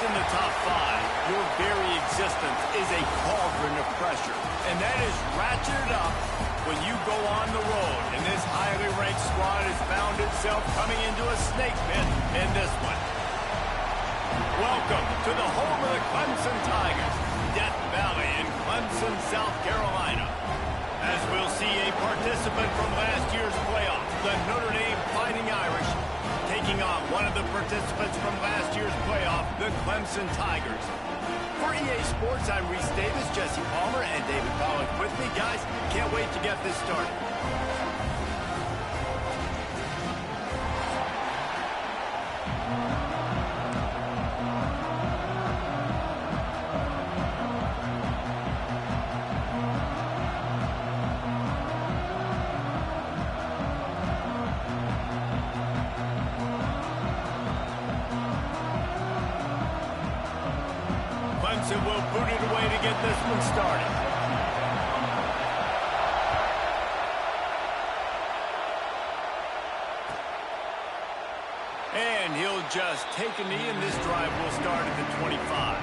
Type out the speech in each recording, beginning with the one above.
in the top 5, your very existence is a cauldron of pressure. And that is ratcheted up when you go on the road. And this highly ranked squad has found itself coming into a snake pit in this one. Welcome to the home of the Clemson Tigers, Death Valley in Clemson, South Carolina. As we'll see a participant from last year's playoffs, the Notre Dame Fighting Irish, taking on one of the participants from last year's playoff, the Clemson Tigers. For EA Sports, I'm Reese Davis, Jesse Palmer, and David Pollack with me. Guys, can't wait to get this started. Clemson will boot it away to get this one started. And he'll just take a knee, and this drive will start at the 25.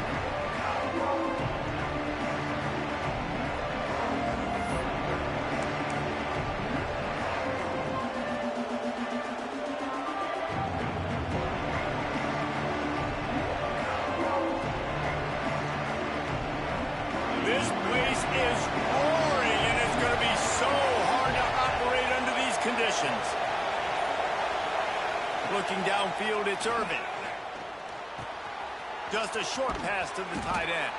This place is roaring, and it's going to be so hard to operate under these conditions. Looking downfield, it's Irvin. Just a short pass to the tight end.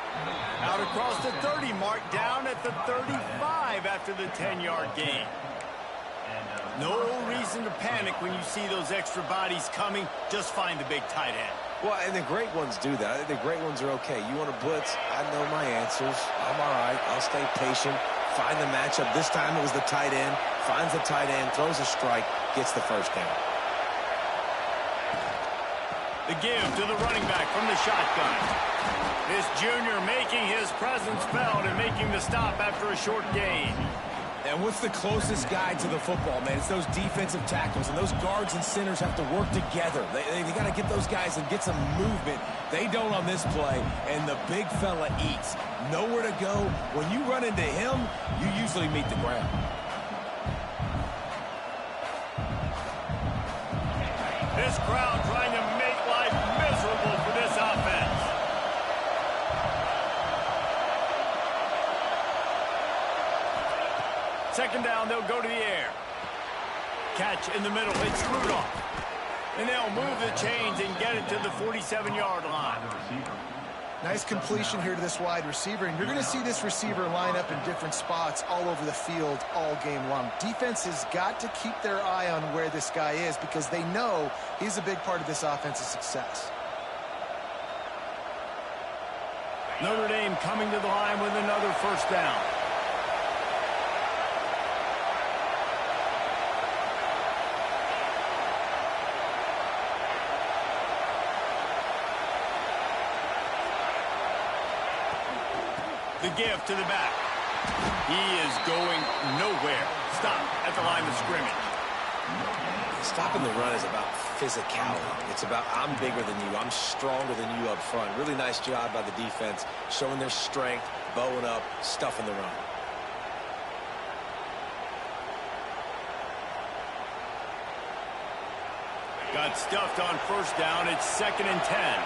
Out across the 30 mark, down at the 35 after the 10-yard gain. No reason to panic when you see those extra bodies coming. Just find the big tight end. Well, and the great ones do that. I think the great ones are okay. You want to blitz? I know my answers. I'm all right. I'll stay patient. Find the matchup. This time it was the tight end. Finds the tight end, throws a strike, gets the first down. The give to the running back from the shotgun. This junior making his presence felt and making the stop after a short gain. And what's the closest guy to the football, man? It's those defensive tackles, and those guards and centers have to work together. They got to get those guys and get some movement. They don't on this play, and the big fella eats. Nowhere to go. When you run into him, you usually meet the ground. This crowd trying to make life miserable for this offense. Second down, they'll go to the air. Catch in the middle, it's Rudolph. And they'll move the chains and get it to the 47-yard line. Nice completion here to this wide receiver, and you're going to see this receiver line up in different spots all over the field all game long. Defense has got to keep their eye on where this guy is because they know he's a big part of this offense's success. Notre Dame coming to the line with another first down. The give to the back. He is going nowhere. Stop at the line of scrimmage. Stopping the run is about physicality. It's about I'm bigger than you. I'm stronger than you up front. Really nice job by the defense, showing their strength, bowing up, stuffing the run. Got stuffed on first down. It's 2nd and 10.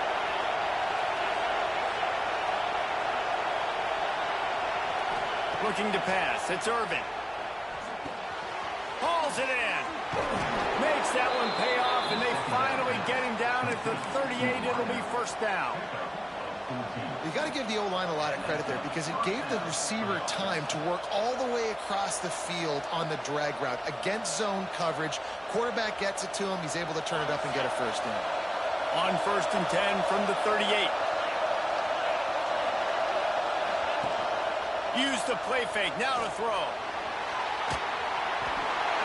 Looking to pass. It's Irvin. Hauls it in. Makes that one pay off, and they finally get him down at the 38. It'll be first down. You got to give the O-line a lot of credit there because it gave the receiver time to work all the way across the field on the drag route against zone coverage. Quarterback gets it to him. He's able to turn it up and get a first down. On 1st and 10 from the 38. Use the play fake, now to throw.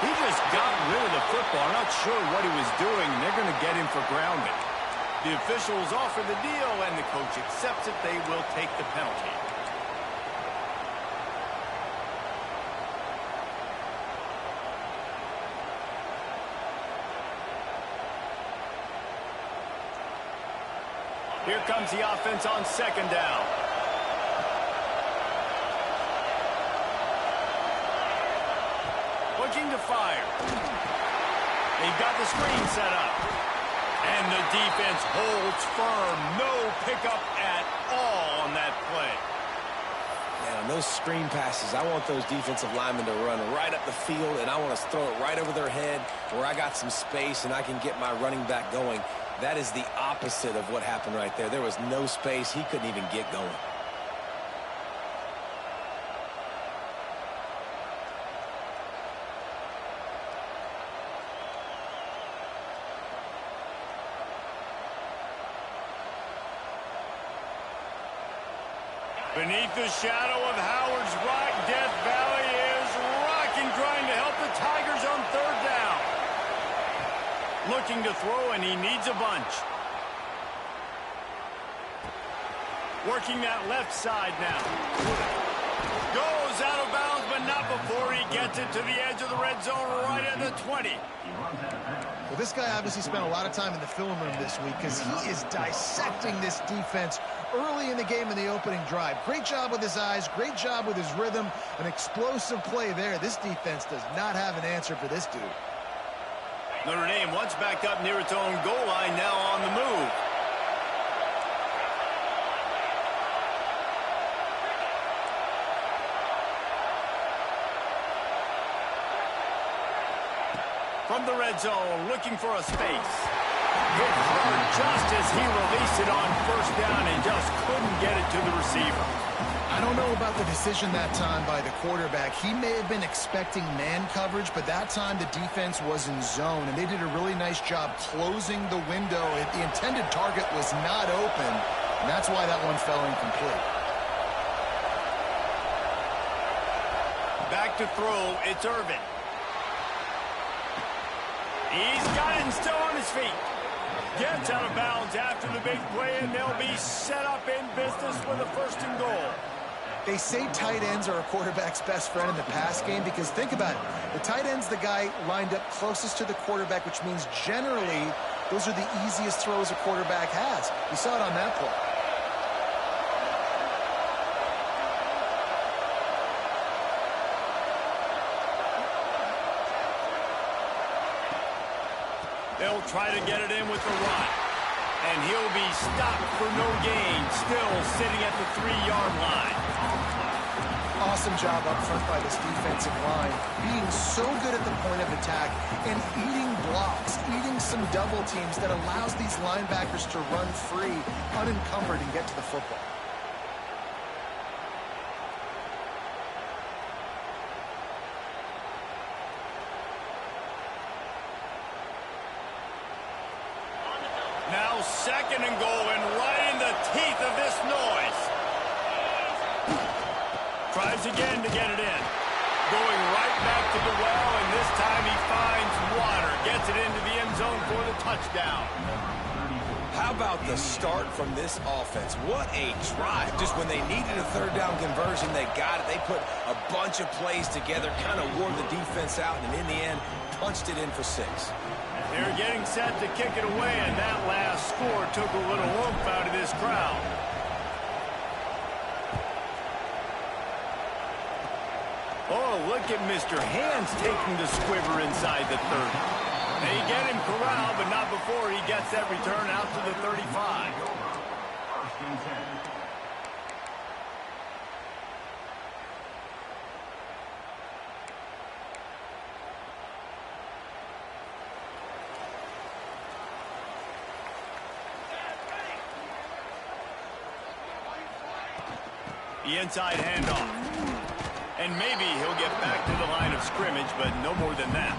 He just got rid of the football, not sure what he was doing, and they're going to get him for grounding. The officials offer the deal, and the coach accepts it. They will take the penalty. Here comes the offense on second down. Looking to fire. They've got the screen set up. And the defense holds firm. No pickup at all on that play. Man, on those screen passes, I want those defensive linemen to run right up the field, and I want to throw it right over their head where I got some space and I can get my running back going. That is the opposite of what happened right there. There was no space. He couldn't even get going. Beneath the shadow of Howard's Rock, Death Valley is rocking, trying to help the Tigers on third down. Looking to throw, and he needs a bunch. Working that left side now. Goes out of bounds, but not before he gets it to the edge of the red zone right at the 20. Well, this guy obviously spent a lot of time in the film room this week because he is dissecting this defense early in the game in the opening drive. Great job with his eyes, great job with his rhythm, an explosive play there. This defense does not have an answer for this dude. Notre Dame once backed up near its own goal line, now on the move. From the red zone, looking for a space. Hit hard just as he released it on first down and just couldn't get it to the receiver. I don't know about the decision that time by the quarterback. He may have been expecting man coverage, but that time the defense was in zone, and they did a really nice job closing the window. The intended target was not open, and that's why that one fell incomplete. Back to throw, it's Irvin. He's got it and still on his feet. Gets out of bounds after the big play, and they'll be set up in business with a first and goal. They say tight ends are a quarterback's best friend in the pass game because think about it. The tight end's the guy lined up closest to the quarterback, which means generally those are the easiest throws a quarterback has. We saw it on that play. They'll try to get it in with the run. And he'll be stopped for no gain, still sitting at the 3-yard line. Awesome job up front by this defensive line, being so good at the point of attack and eating blocks, eating some double teams that allows these linebackers to run free, unencumbered, and get to the football. Now second and goal, and right in the teeth of this noise. Tries again to get it in. Going right back to the well, and this time he finds water. Gets it into the end zone for the touchdown. How about the start from this offense? What a drive. Just when they needed a third down conversion, they got it. They put a bunch of plays together, kind of wore the defense out, and in the end, punched it in for 6. They're getting set to kick it away, and that last score took a little oomph out of this crowd. Oh, look at Mr. Hands taking the squiver inside the 30. They get him corralled, but not before he gets that return out to the 35. The inside handoff. And maybe he'll get back to the line of scrimmage, but no more than that.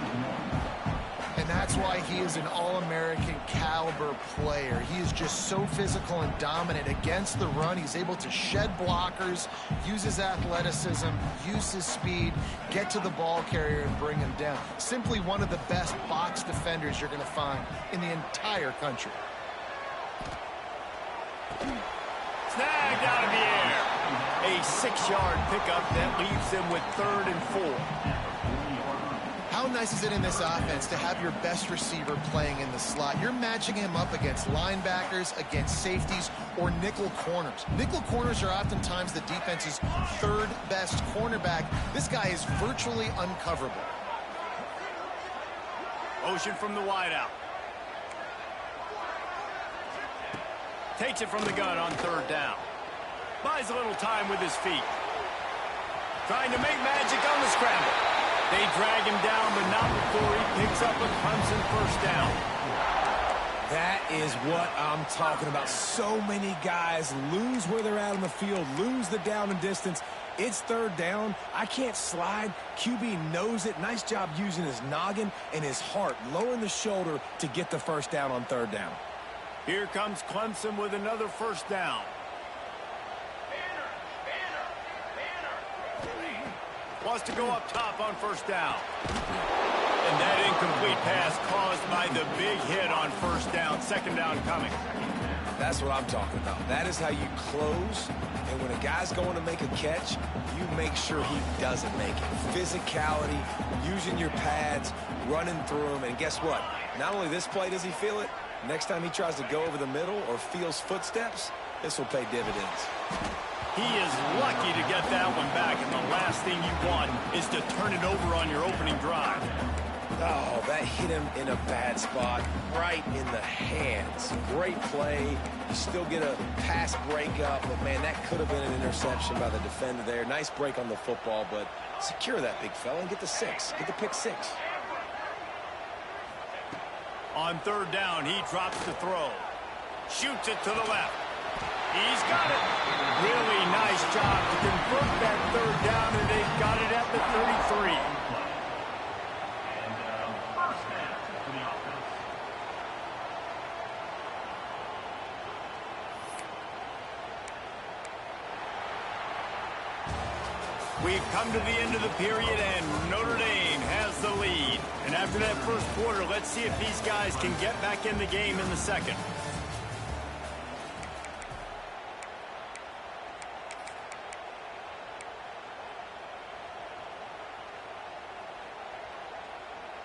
And that's why he is an All-American caliber player. He is just so physical and dominant against the run. He's able to shed blockers, use his athleticism, use his speed, get to the ball carrier and bring him down. Simply one of the best box defenders you're going to find in the entire country. Snagged out of the air. A 6-yard pickup that leaves them with 3rd and 4. How How nice is it in this offense to have your best receiver playing in the slot? You're matching him up against linebackers, against safeties, or nickel corners. Nickel corners are oftentimes the defense's third best cornerback. This guy is virtually uncoverable. Motion from the wideout. Takes it from the gun on third down. Buys a little time with his feet. Trying to make magic on the scramble. They drag him down, but not before he picks up a Clemson first down. That is what I'm talking about. So many guys lose where they're at on the field, lose the down and distance. It's third down. I can't slide. QB knows it. Nice job using his noggin and his heart, lowering the shoulder to get the first down on third down. Here comes Clemson with another first down. Wants to go up top on first down. And that incomplete pass caused by the big hit on first down. Second down coming. That's what I'm talking about. That is how you close. And when a guy's going to make a catch, you make sure he doesn't make it. Physicality, using your pads, running through him. And guess what? Not only this play does he feel it, next time he tries to go over the middle or feels footsteps, this will pay dividends. He is lucky to get that one back, and the last thing you want is to turn it over on your opening drive. Oh, that hit him in a bad spot, right in the hands. Great play. You still get a pass breakup, but, man, that could have been an interception by the defender there. Nice break on the football, but secure that big fella and get the six. Get the pick six. On third down, he drops the throw. Shoots it to the left. He's got it. Really nice job to convert that third down, and they've got it at the 33. We've come to the end of the period, and Notre Dame has the lead. And after that first quarter, let's see if these guys can get back in the game in the second.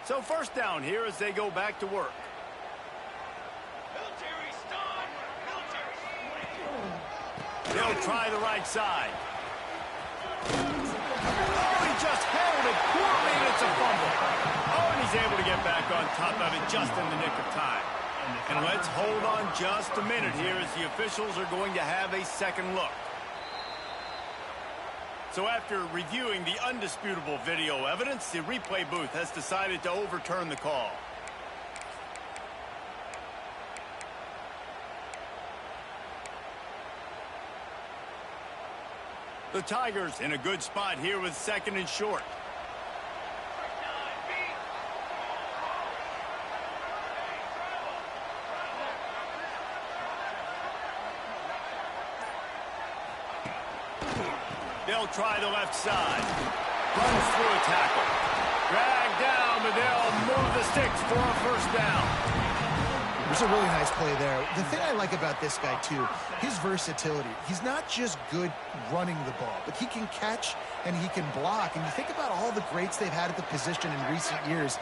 So first down here as they go back to work. They'll try the right side. Oh, he just held it poorly, and it's a fumble. Oh, and he's able to get back on top of it just in the nick of time. And let's hold on just a minute here as the officials are going to have a second look. So after reviewing the undisputable video evidence, the replay booth has decided to overturn the call. The Tigers in a good spot here with second and short. They'll try the left side. Runs through a tackle. Dragged down, but they'll move the sticks for a first down. It was a really nice play there. The thing I like about this guy, too, his versatility. He's not just good running the ball, but he can catch and he can block. And you think about all the greats they've had at the position in recent years.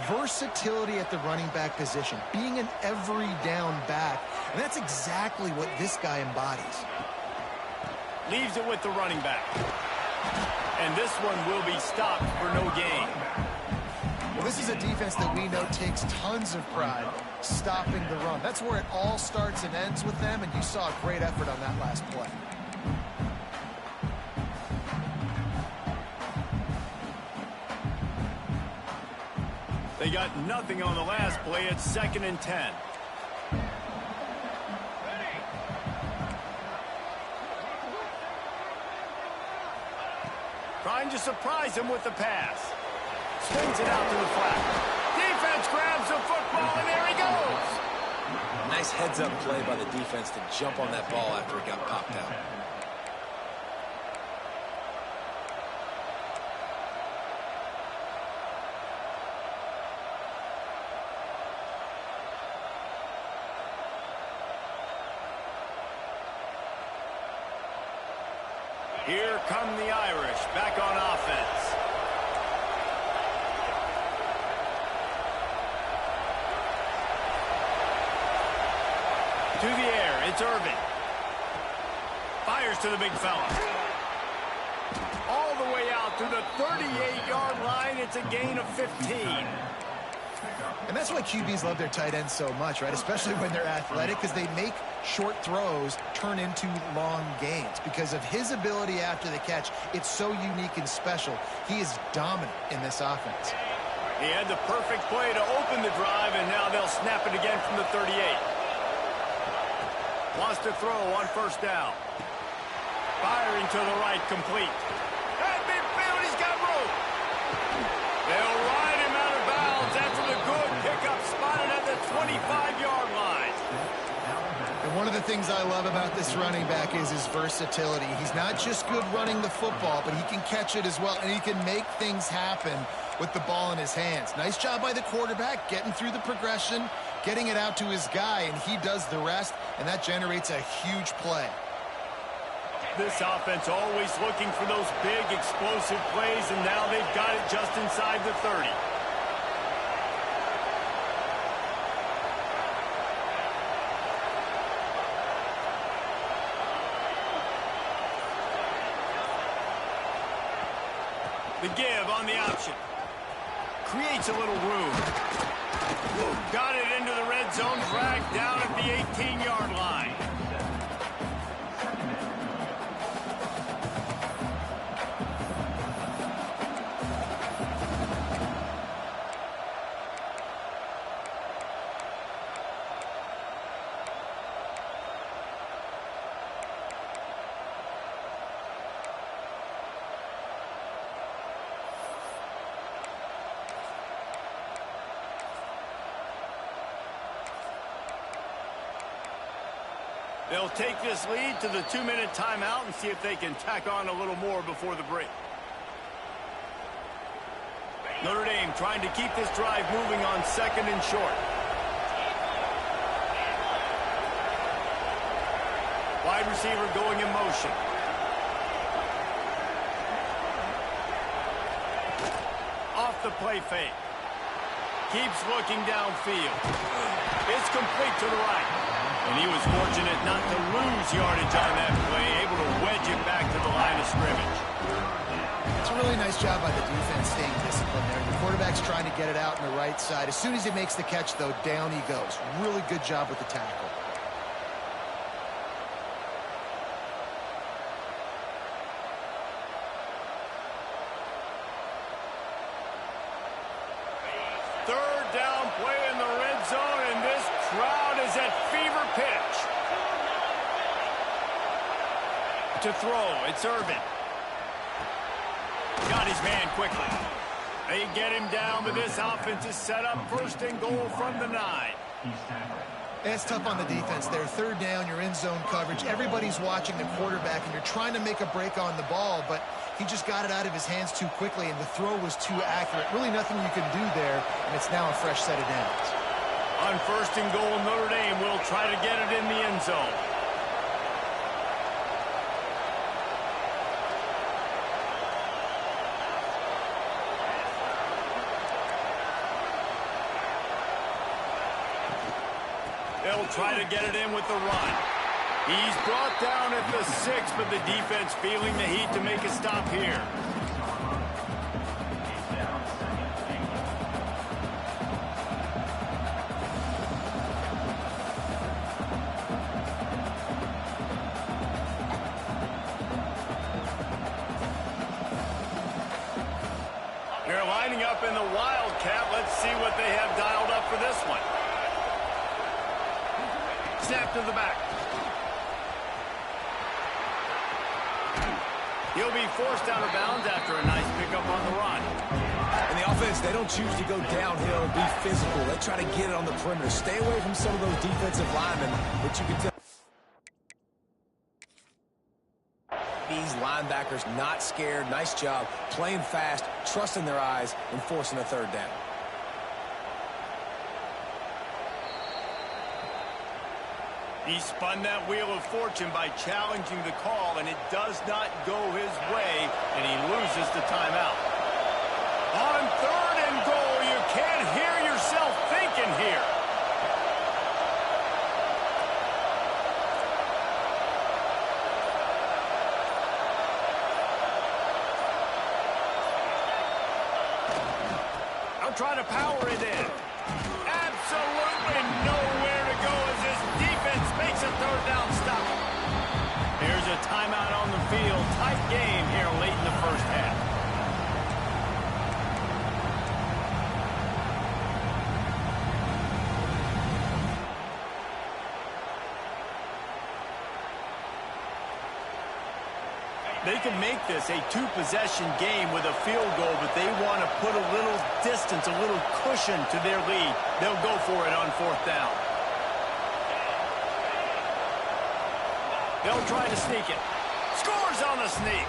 Versatility at the running back position, being an every down back. And that's exactly what this guy embodies. Leaves it with the running back. And this one will be stopped for no gain. Well, this is a defense that we know takes tons of pride stopping the run. That's where it all starts and ends with them, and you saw a great effort on that last play. They got nothing on the last play. It's 2nd and 10. Trying to surprise him with the pass. Swings it out to the flat. Defense grabs the football, and there he goes. Nice heads-up play by the defense to jump on that ball after it got popped out. Here come the Irish back on offense. To the air, it's Irvin. Fires to the big fella. All the way out to the 38-yard line. It's a gain of 15. And that's why QBs love their tight ends so much, right? Especially when they're athletic, because they make short throws turn into long gains. Because of his ability after the catch, it's so unique and special. He is dominant in this offense. He had the perfect play to open the drive, and now they'll snap it again from the 38. Wants to throw on first down. Firing to the right, complete. At midfield, he's got room. They'll ride him out of bounds after the good pickup, spotted at the 25-yard line. And one of the things I love about this running back is his versatility. He's not just good running the football, but he can catch it as well, and he can make things happen with the ball in his hands. Nice job by the quarterback, getting through the progression, getting it out to his guy, and he does the rest, and that generates a huge play. This offense always looking for those big, explosive plays, and now they've got it just inside the 30. The give on the option. Creates a little room. Got it into the red zone, dragged down at the 18-yard line. They'll take this lead to the 2-minute timeout and see if they can tack on a little more before the break. Notre Dame trying to keep this drive moving on second and short. Wide receiver going in motion. Off the play fake. Keeps looking downfield. It's complete to the right. And he was fortunate not to lose yardage on that play, able to wedge it back to the line of scrimmage. It's a really nice job by the defense staying disciplined there. The quarterback's trying to get it out on the right side. As soon as he makes the catch, though, down he goes. Really good job with the tackle. Third down play in the red zone, and this crowd is at fever pitch. To throw, it's Irvin. Got his man quickly. They get him down, but this offense is set up first and goal from the 9. It's tough on the defense there. Third down, you're in zone coverage. Everybody's watching the quarterback, and you're trying to make a break on the ball, but he just got it out of his hands too quickly, and the throw was too accurate. Really nothing you can do there, and it's now a fresh set of downs. On first and goal, Notre Dame will try to get it in the end zone. They'll try to get it in with the run. He's brought down at the 6, but the defense feeling the heat to make a stop here. They're lining up in the Wildcat. Let's see what they have dialed up for this one. Snap to the back. He'll be forced out of bounds after a nice pickup on the run. And the offense, they don't choose to go downhill and be physical. They try to get it on the perimeter. Stay away from some of those defensive linemen, but you can tell these linebackers not scared. Nice job playing fast, trusting their eyes, and forcing a third down. He spun that wheel of fortune by challenging the call, and it does not go his way, and he loses the timeout. On third and goal, you can't hear yourself thinking here. They'll try to power it in. Absolutely nowhere to go as this defense makes a third down stop. Here's a timeout on the field. Tight game here late in the first half. They can make this a two-possession game with a field goal, but they want to put a little distance, a little cushion to their lead. They'll go for it on fourth down. They'll try to sneak it. Scores on the sneak.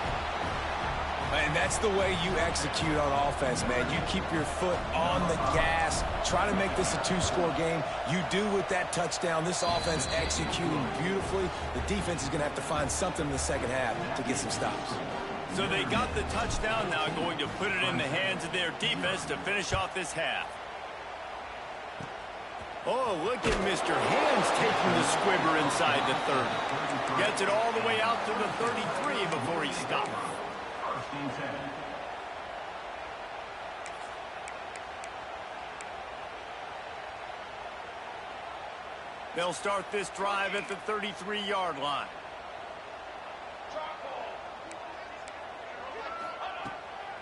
And that's the way you execute on offense, man. You keep your foot on the gas. Try to make this a two-score game. You do with that touchdown. This offense executing beautifully. The defense is going to have to find something in the second half to get some stops. So they got the touchdown, now going to put it in the hands of their defense to finish off this half. Oh, look at Mr. Hands taking the squibber inside the 30. Gets it all the way out to the 33 before he stops. They'll start this drive at the 33-yard line.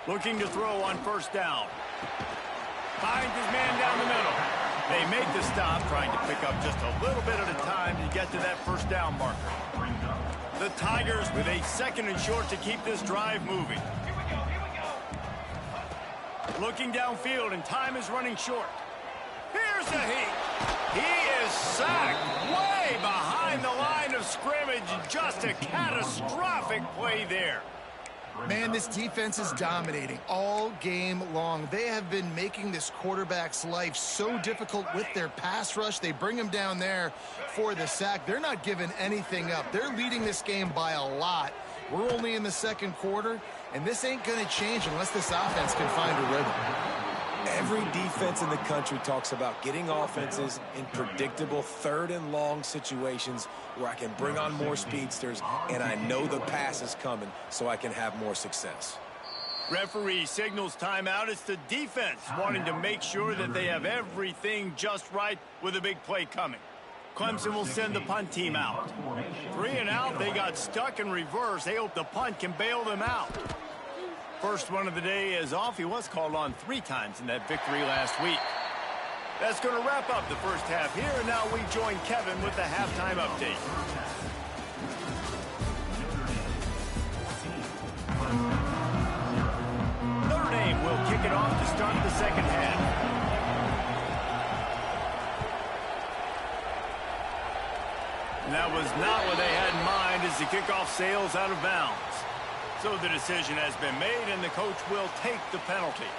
Looking to throw on first down. Finds his man down the middle. They make the stop, trying to pick up just a little bit at a time to get to that first down marker. The Tigers with a second and short to keep this drive moving. Looking downfield, and time is running short. Here's the heat. He is sacked way behind the line of scrimmage. Just a catastrophic play there. Man, this defense is dominating all game long. They have been making this quarterback's life so difficult with their pass rush. They bring him down there for the sack. They're not giving anything up. They're leading this game by a lot. We're only in the second quarter, and this ain't going to change unless this offense can find a rhythm. Every defense in the country talks about getting offenses in predictable third and long situations where I can bring on more speedsters and I know the pass is coming so I can have more success. Referee signals timeout. It's the defense wanting to make sure that they have everything just right with a big play coming. Clemson will send the punt team out. 3 and out. They got stuck in reverse. They hope the punt can bail them out. First one of the day is off. He was called on 3 times in that victory last week. That's going to wrap up the first half here. And now we join Kevin with the halftime update. Notre Dame will kick it off to start the second half. And that was not what they had in mind as the kickoff sails out of bounds. So the decision has been made, and the coach will take the penalty.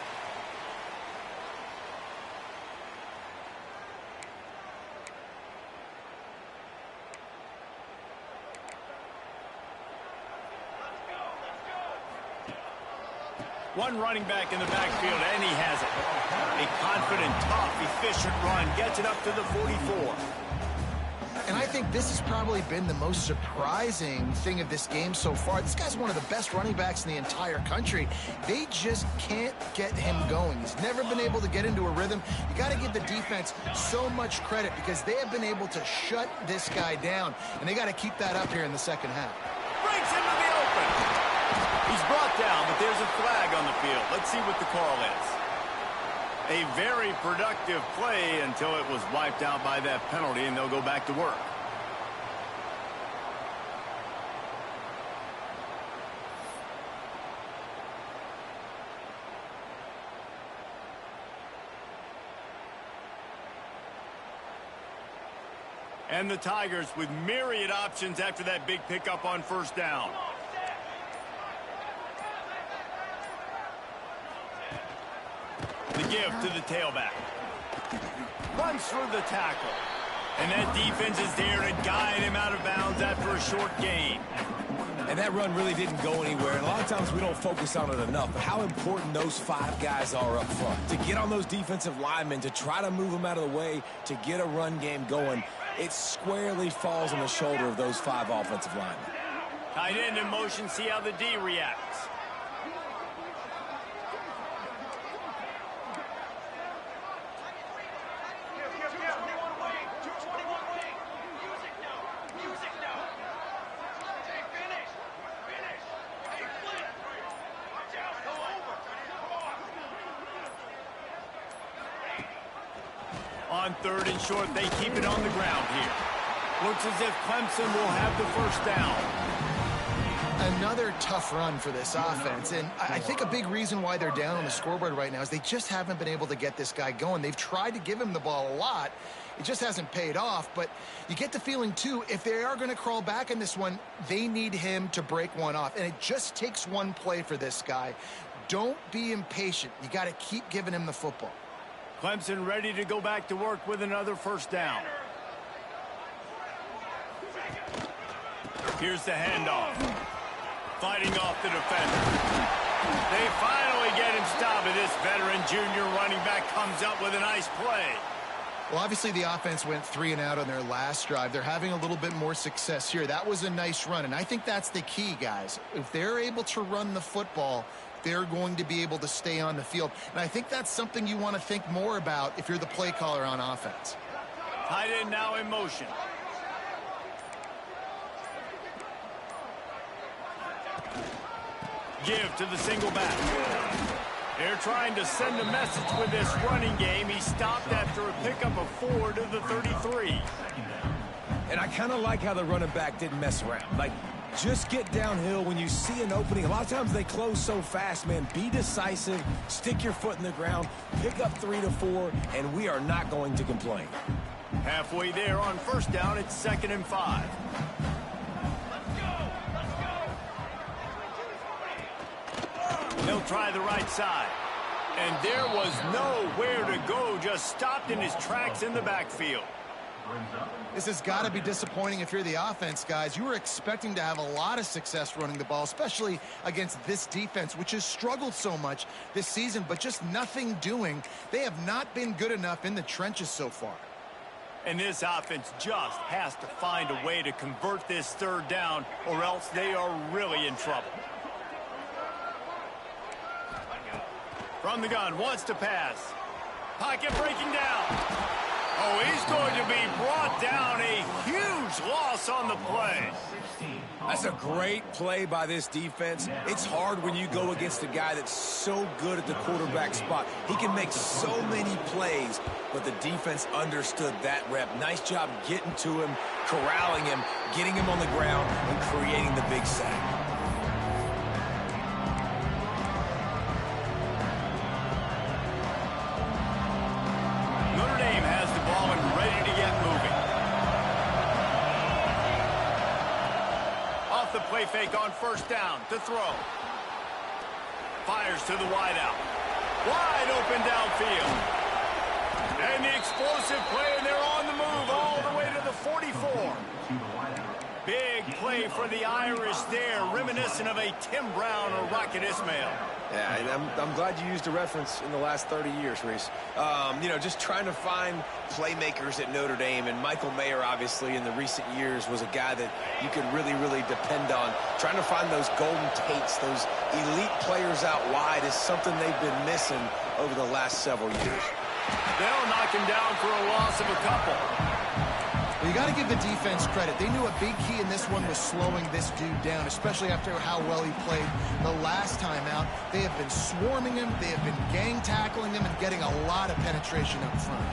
One running back in the backfield, and he has it. A confident, tough, efficient run gets it up to the 44. And I think this has probably been the most surprising thing of this game so far. This guy's one of the best running backs in the entire country. They just can't get him going. He's never been able to get into a rhythm. You got to give the defense so much credit because they have been able to shut this guy down, and they got to keep that up here in the second half. Breaks into the open. He's brought down, but there's a flag on the field. Let's see what the call is. A very productive play until it was wiped out by that penalty, and they'll go back to work. And the Tigers with myriad options after that big pickup on first down. The give to the tailback. Runs through the tackle. And that defense is there to guide him out of bounds after a short gain. And that run really didn't go anywhere. And a lot of times we don't focus on it enough. But how important those 5 guys are up front. To get on those defensive linemen, to try to move them out of the way, to get a run game going, it squarely falls on the shoulder of those 5 offensive linemen. Tight end in motion, see how the D reacts. 3rd and short. They keep it on the ground here. Looks as if Clemson will have the first down. Another tough run for this offense, and I think a big reason why they're down on the scoreboard right now is they just haven't been able to get this guy going. They've tried to give him the ball a lot. It just hasn't paid off, but you get the feeling, too, if they are going to crawl back in this one, they need him to break one off, and it just takes one play for this guy. Don't be impatient. You got to keep giving him the football. Clemson ready to go back to work with another first down. Here's the handoff. Fighting off the defender. They finally get him stopped, and this veteran junior running back comes up with a nice play. Well, obviously the offense went 3 and out on their last drive. They're having a little bit more success here. That was a nice run, and I think that's the key, guys. If they're able to run the football, they're going to be able to stay on the field. And I think that's something you want to think more about if you're the play caller on offense. Tight end now in motion. Give to the single back. They're trying to send a message with this running game. He stopped after a pickup of 4 to the 33. And I kind of like how the running back didn't mess around. Like, just get downhill when you see an opening. A lot of times they close so fast, man. Be decisive, stick your foot in the ground, pick up 3 to 4, and we are not going to complain. Halfway there on first down, it's 2nd and 5. He'll try the right side. And there was nowhere to go, just stopped in his tracks in the backfield. This has got to be disappointing if you're the offense, guys. You were expecting to have a lot of success running the ball, especially against this defense, which has struggled so much this season, but just nothing doing. They have not been good enough in the trenches so far. And this offense just has to find a way to convert this 3rd down, or else they are really in trouble. From the gun, wants to pass. Pocket breaking down. Oh, he's going to be brought down. A huge loss on the play. That's a great play by this defense. It's hard when you go against a guy that's so good at the quarterback spot. He can make so many plays, but the defense understood that rep. Nice job getting to him, corralling him, getting him on the ground, and creating the big sack. The play fake on first down to throw. Fires to the wideout. Wide open downfield. And the explosive play, and they're on the move all the way to the 44. Big play for the Irish there, reminiscent of a Tim Brown or Rocket Ismail. Yeah, and I'm glad you used a reference in the last 30 years, Reese. You know, just trying to find playmakers at Notre Dame, and Michael Mayer, obviously, in the recent years, was a guy that you could really, really depend on. Trying to find those golden Tates, those elite players out wide is something they've been missing over the last several years. They'll knock him down for a loss of a couple. Well, you got to give the defense credit. They knew a big key in this one was slowing this dude down, especially after how well he played the last time out. They have been swarming him, they have been gang tackling him, and getting a lot of penetration up front.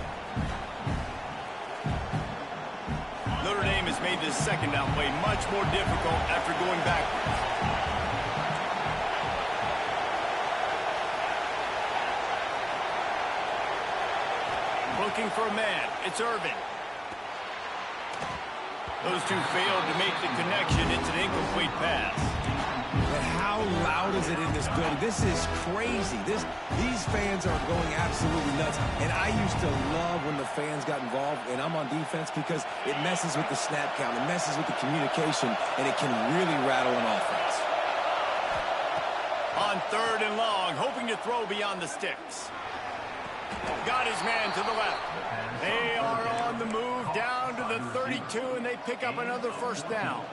Notre Dame has made this 2nd down play much more difficult after going backwards. Looking for a man. It's Irvin. Those two failed to make the connection. It's an incomplete pass. And how loud is it in this building? This is crazy. These fans are going absolutely nuts. And I used to love when the fans got involved, and I'm on defense, because it messes with the snap count. It messes with the communication, and it can really rattle an offense. On 3rd and long, hoping to throw beyond the sticks. Got his man to the left. They are on the move down to the 32, and they pick up another first down.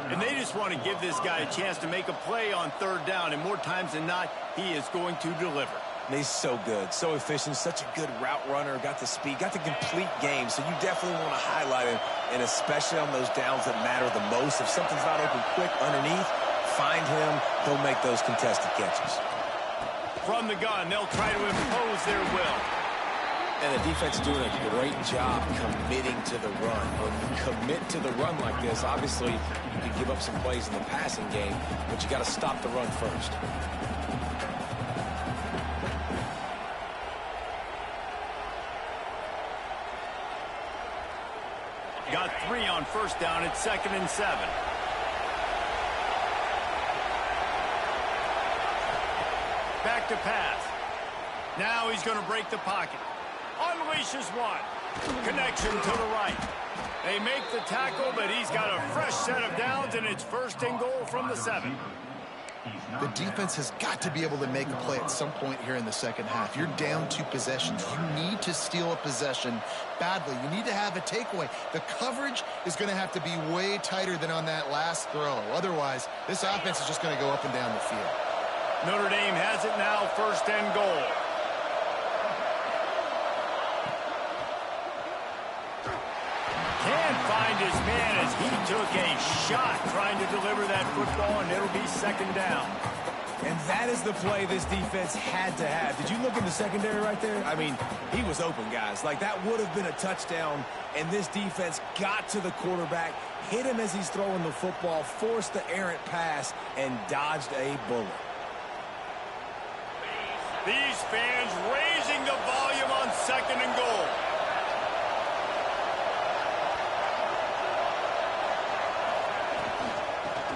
And they just want to give this guy a chance to make a play on 3rd down, and more times than not, he is going to deliver. He's so good, so efficient, such a good route runner, got the speed, got the complete game, so you definitely want to highlight him, and especially on those downs that matter the most. If something's not open quick underneath, find him, he'll make those contested catches. From the gun, they'll try to impose their will. And the defense doing a great job committing to the run. When you commit to the run like this, obviously you can give up some plays in the passing game, but you got to stop the run first. Got 3 on first down. It's 2nd and 7. Back to pass. Now he's going to break the pocket. Unleashes one. Connection to the right. They make the tackle, but he's got a fresh set of downs, and it's 1st and goal from the 7. The defense has got to be able to make a play at some point here in the second half. You're down 2 possessions. You need to steal a possession badly. You need to have a takeaway. The coverage is going to have to be way tighter than on that last throw. Otherwise, this offense is just going to go up and down the field. Notre Dame has it now, 1st and goal. Can't find his man as he took a shot trying to deliver that football, and it'll be 2nd down. And that is the play this defense had to have. Did you look in the secondary right there? I mean, he was open, guys. Like, that would have been a touchdown, and this defense got to the quarterback, hit him as he's throwing the football, forced the errant pass, and dodged a bullet. These fans raising the volume on 2nd and goal.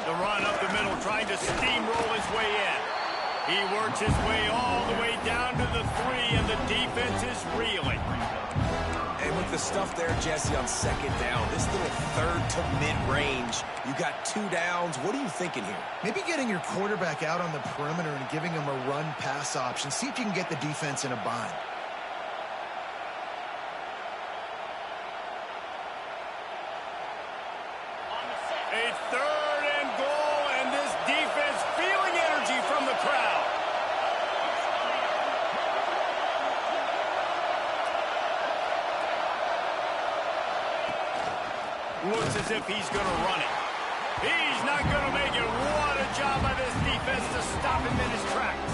The run up the middle, trying to steamroll his way in. He works his way all the way down to the 3, and the defense is reeling. And with the stuff there, Jesse, on 2nd down, this little 3rd to mid-range, you got 2 downs. What are you thinking here? Maybe getting your quarterback out on the perimeter and giving him a run-pass option. See if you can get the defense in a bind. A 3rd and goal, and this defense feeling energy from the crowd. Looks as if he's going to run it. He's not going to make it. What a job by this defense to stop him in his tracks.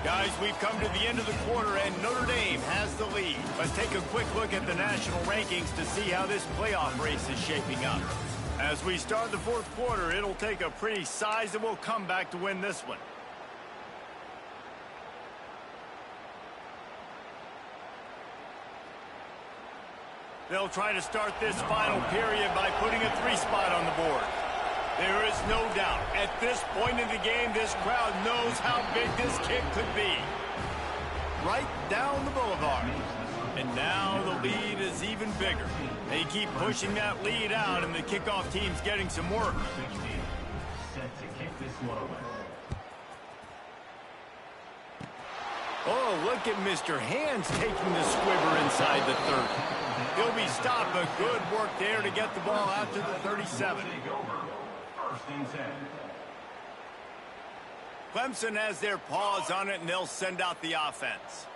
Guys, we've come to the end of the quarter, and Notre Dame has the lead. Let's take a quick look at the national rankings to see how this playoff race is shaping up. As we start the 4th quarter, it'll take a pretty sizable comeback to win this one. They'll try to start this final period by putting a 3 spot on the board. There is no doubt, at this point in the game, this crowd knows how big this kick could be. Right down the boulevard. And now the lead is even bigger. They keep pushing that lead out, and the kickoff team's getting some work. Oh, look at Mr. Hands taking the squibber inside the 30. He'll be stopped, but good work there to get the ball out to the 37. Clemson has their paws on it, and they'll send out the offense.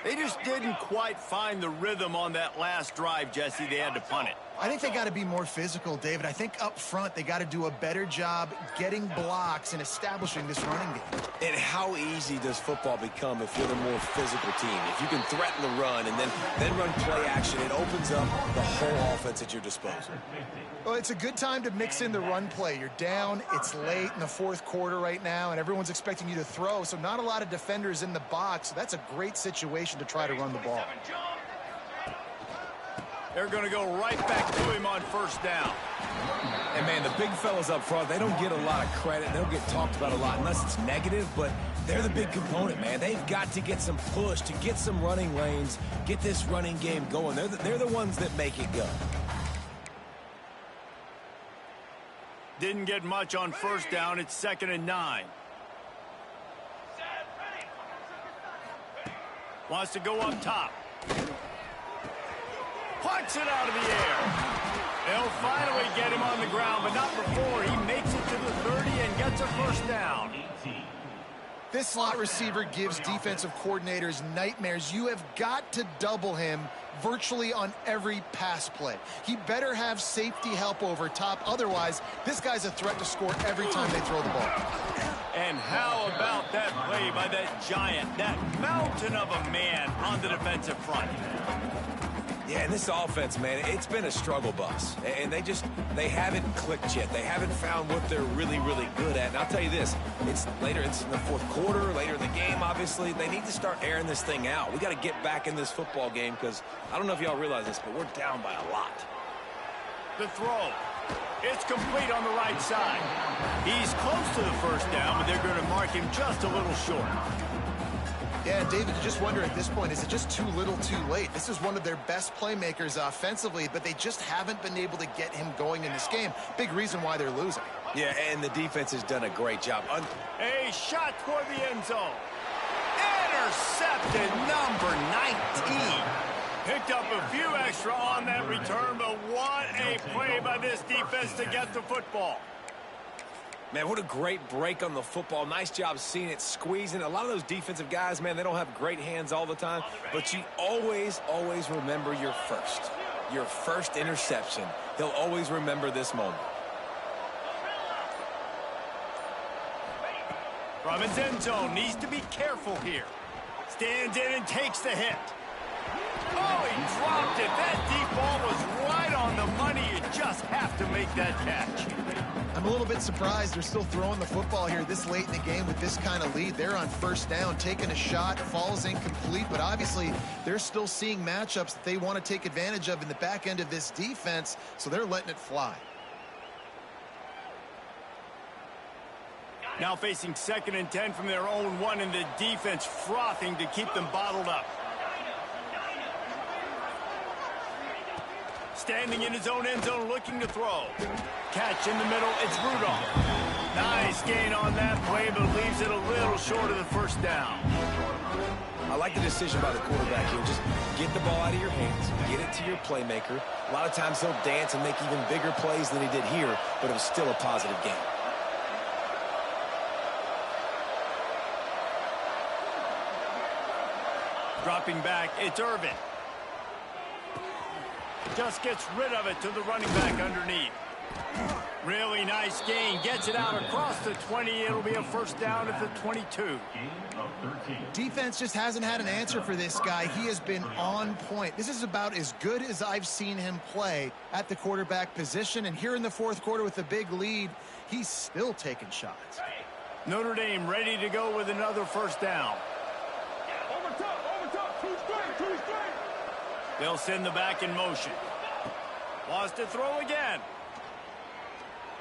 They just didn't quite find the rhythm on that last drive, Jesse. They had to punt it. I think they got to be more physical, David. I think up front they got to do a better job getting blocks and establishing this running game. And how easy does football become if you're the more physical team? If you can threaten the run and then run play action, it opens up the whole offense at your disposal. Well, it's a good time to mix in the run play. You're down, it's late in the 4th quarter right now, and everyone's expecting you to throw, so not a lot of defenders in the box. So that's a great situation to try to run the ball. They're going to go right back to him on 1st down. And, man, the big fellas up front, they don't get a lot of credit. They don't get talked about a lot unless it's negative, but they're the big component, man. They've got to get some push, to get some running lanes, get this running game going. They're the ones that make it go. Didn't get much on 1st down. It's 2nd and 9. Wants to go up top. Punts it out of the air. They'll finally get him on the ground, but not before he makes it to the 30 and gets a 1st down. This slot receiver gives defensive coordinators nightmares. You have got to double him virtually on every pass play. He better have safety help over top. Otherwise, this guy's a threat to score every time they throw the ball. And how about that play by that giant, that mountain of a man on the defensive front? Yeah, and this offense, man, it's been a struggle bus. And they haven't clicked yet. They haven't found what they're really, really good at. And I'll tell you this, it's in the fourth quarter, later in the game, obviously. They need to start airing this thing out. We got to get back in this football game because I don't know if y'all realize this, but we're down by a lot. The throw. It's complete on the right side. He's close to the first down, but they're going to mark him just a little short. Yeah, David, you just wonder at this point, is it just too little too late? This is one of their best playmakers offensively, but they just haven't been able to get him going in this game. Big reason why they're losing. Yeah, and the defense has done a great job. A shot toward the end zone. Intercepted, number 19. Picked up a few extra on that return, but what a play by this defense to get the football. Man, what a great break on the football. Nice job seeing it, squeezing. A lot of those defensive guys, man, they don't have great hands all the time, but you always, always remember your first interception. He'll always remember this moment. From his end zone, needs to be careful here. Stands in and takes the hit. Oh, he dropped it. That deep ball was right on the money. You just have to make that catch. I'm a little bit surprised they're still throwing the football here this late in the game with this kind of lead. They're on first down, taking a shot, falls incomplete, but obviously they're still seeing matchups that they want to take advantage of in the back end of this defense, so they're letting it fly. Now facing 2nd and 10 from their own 1, and the defense frothing to keep them bottled up. Standing in his own end zone, looking to throw. Catch in the middle, it's Rudolph. Nice gain on that play, but leaves it a little short of the first down. I like the decision by the quarterback here. Just get the ball out of your hands, get it to your playmaker. A lot of times he'll dance and make even bigger plays than he did here, but it was still a positive game. Dropping back, it's Irvin. Just gets rid of it to the running back underneath. Really nice gain. Gets it out across the 20. It'll be a first down at the 22. Defense just hasn't had an answer for this guy. He has been on point. This is about as good as I've seen him play at the quarterback position. And here in the fourth quarter with a big lead, he's still taking shots. Notre Dame ready to go with another first down. They'll send the back in motion. Wants to throw again.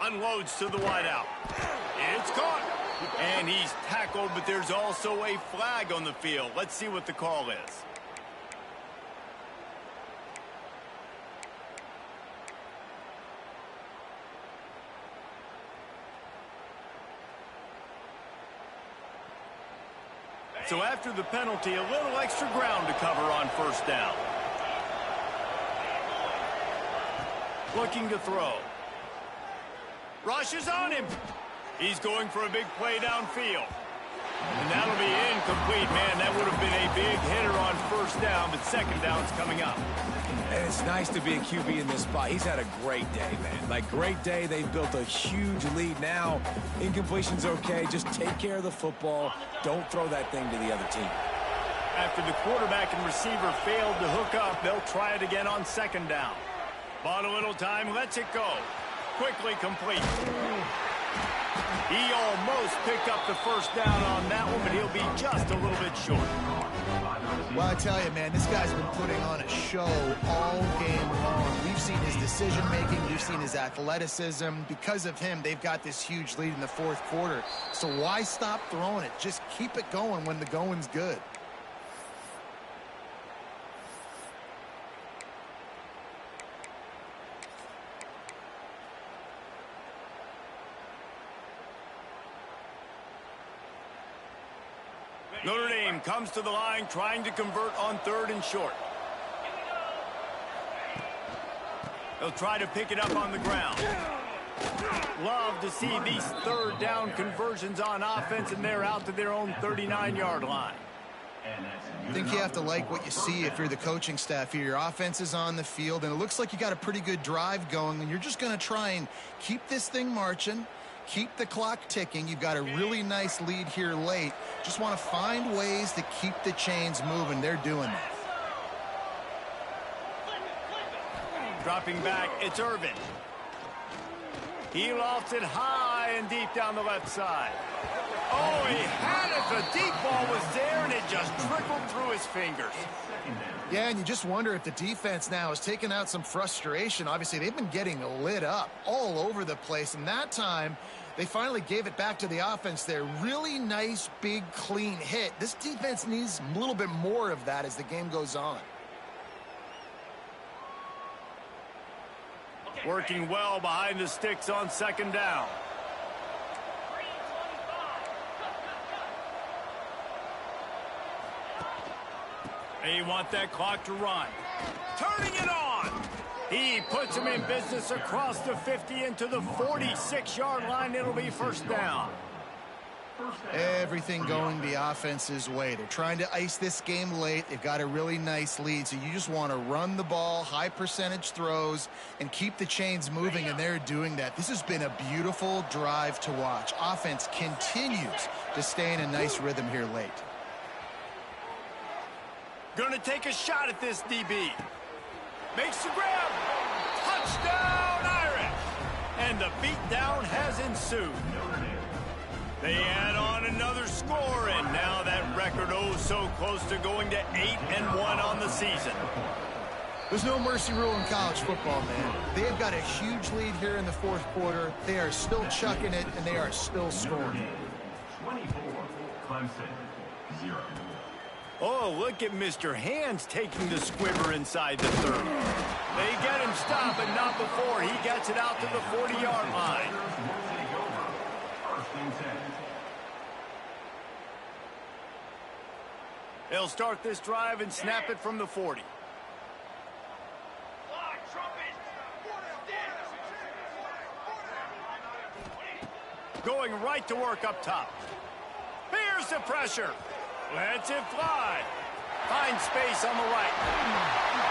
Unloads to the wideout. It's caught. And he's tackled, but there's also a flag on the field. Let's see what the call is. So after the penalty, a little extra ground to cover on first down. Looking to throw. Rushes on him. He's going for a big play downfield. And that'll be incomplete. Man, that would have been a big hitter on first down, but second down's coming up. And it's nice to be a QB in this spot. He's had a great day, man. Like, great day. They've built a huge lead now. Incompletion's okay. Just take care of the football. Don't throw that thing to the other team. After the quarterback and receiver failed to hook up, they'll try it again on second down. Bought a little time, lets it go. Quickly complete. He almost picked up the first down on that one, but he'll be just a little bit short. Well, I tell you, man, this guy's been putting on a show all game long. We've seen his decision-making. We've seen his athleticism. Because of him, they've got this huge lead in the fourth quarter. So why stop throwing it? Just keep it going when the going's good. Notre Dame comes to the line trying to convert on third and short. They'll try to pick it up on the ground. Love to see these third down conversions on offense, and they're out to their own 39-yard line. I think you have to like what you see if you're the coaching staff here. Your offense is on the field, and it looks like you got a pretty good drive going, and you're just going to try and keep this thing marching, keep the clock ticking. You've got a really nice lead here late. Just want to find ways to keep the chains moving. They're doing that. Dropping back, it's Irvin. He lofts it high and deep down the left side. Oh, he had it. The deep ball was there, and it just trickled through his fingers. Yeah, and you just wonder if the defense now is taking out some frustration. Obviously, they've been getting lit up all over the place, and that time they finally gave it back to the offense there. Really nice, big, clean hit. This defense needs a little bit more of that as the game goes on. Working well behind the sticks on second down. They want that clock to run. Turning it on. He puts him in business across the 50 into the 46-yard line. It'll be first down. Everything going the offense's way. They're trying to ice this game late. They've got a really nice lead, so you just want to run the ball, high percentage throws, and keep the chains moving, and they're doing that. This has been a beautiful drive to watch. Offense continues to stay in a nice rhythm here late. Going to take a shot at this DB. Makes the grab. Touchdown, Irish. And the beatdown has ensued. They add on another score, and now that record oh so close to going to 8-1 on the season. There's no mercy rule in college football, man. They've got a huge lead here in the fourth quarter. They are still chucking it, and they are still scoring. 24, Clemson, 0. Oh, look at Mr. Hands taking the squibber inside the 30. They get him stopped, but not before he gets it out to the 40-yard line. They'll start this drive and snap it from the 40. Going right to work up top. Here's the pressure. Lets it fly. Finds space on the right.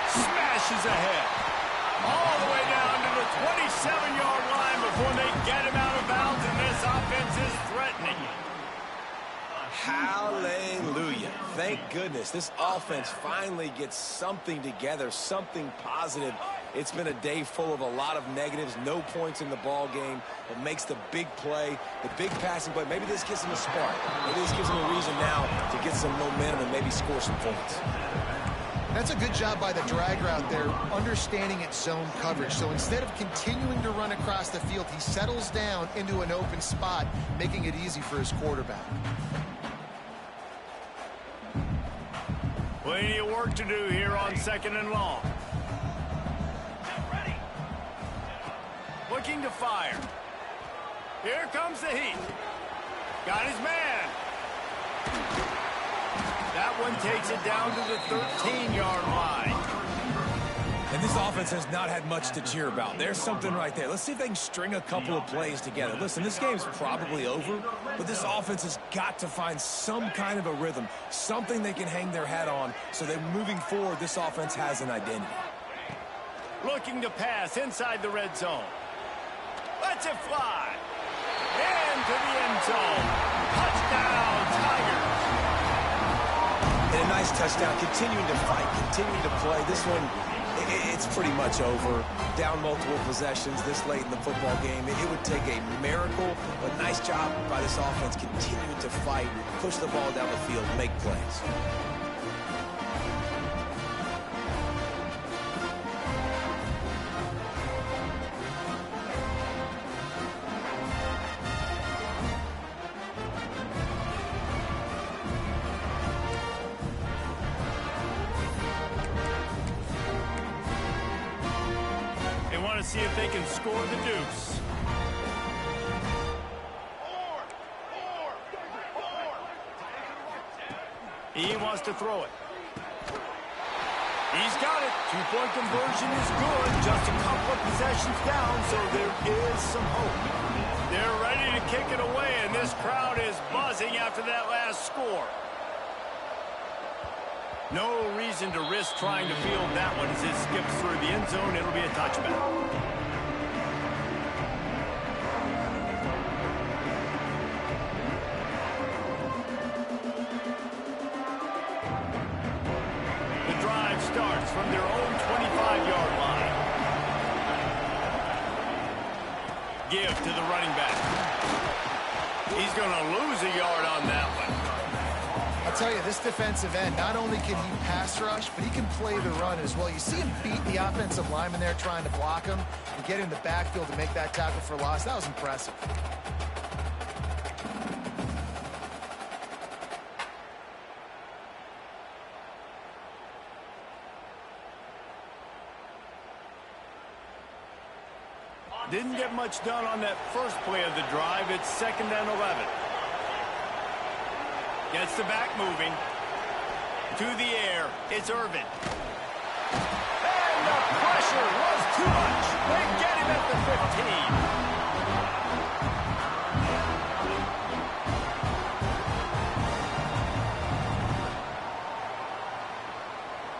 Smashes ahead. All the way down to the 27-yard line before they get him out of bounds, and this offense is threatening. Hallelujah. Thank goodness this offense finally gets something together, something positive. It's been a day full of a lot of negatives, no points in the ball game, but makes the big play, the big passing play. Maybe this gives them a spark. Maybe this gives them a reason now to get some momentum and maybe score some points. That's a good job by the drag route there, understanding its zone coverage. So instead of continuing to run across the field, he settles down into an open spot, making it easy for his quarterback. Plenty of work to do here on second and long. Looking to fire. Here comes the heat. Got his man. That one takes it down to the 13-yard line. And this offense has not had much to cheer about. There's something right there. Let's see if they can string a couple of plays together. Listen, this game's probably over, but this offense has got to find some kind of a rhythm, something they can hang their hat on so that moving forward, this offense has an identity. Looking to pass inside the red zone. Lets it fly. Into the end zone. Touchdown, Tigers. And a nice touchdown, continuing to fight, continuing to play. This one, it's pretty much over. Down multiple possessions this late in the football game. It would take a miracle, but nice job by this offense continuing to fight, push the ball down the field, make plays. See if they can score the deuce. He wants to throw it. He's got it. Two-point conversion is good. Just a couple of possessions down, so there is some hope. They're ready to kick it away, and this crowd is buzzing after that last score. No reason to risk trying to field that one as it skips through the end zone. It'll be a touchback. Starts from their own 25-yard line. Give to the running back. He's going to lose a yard on that one. I'll tell you, this defensive end, not only can he pass rush, but he can play the run as well. You see him beat the offensive lineman there trying to block him and get in the backfield to make that tackle for loss. That was impressive. Didn't get much done on that first play of the drive. It's 2nd and 11. Gets the back moving. To the air. It's Irvin. And the pressure was too much. They get him at the 15.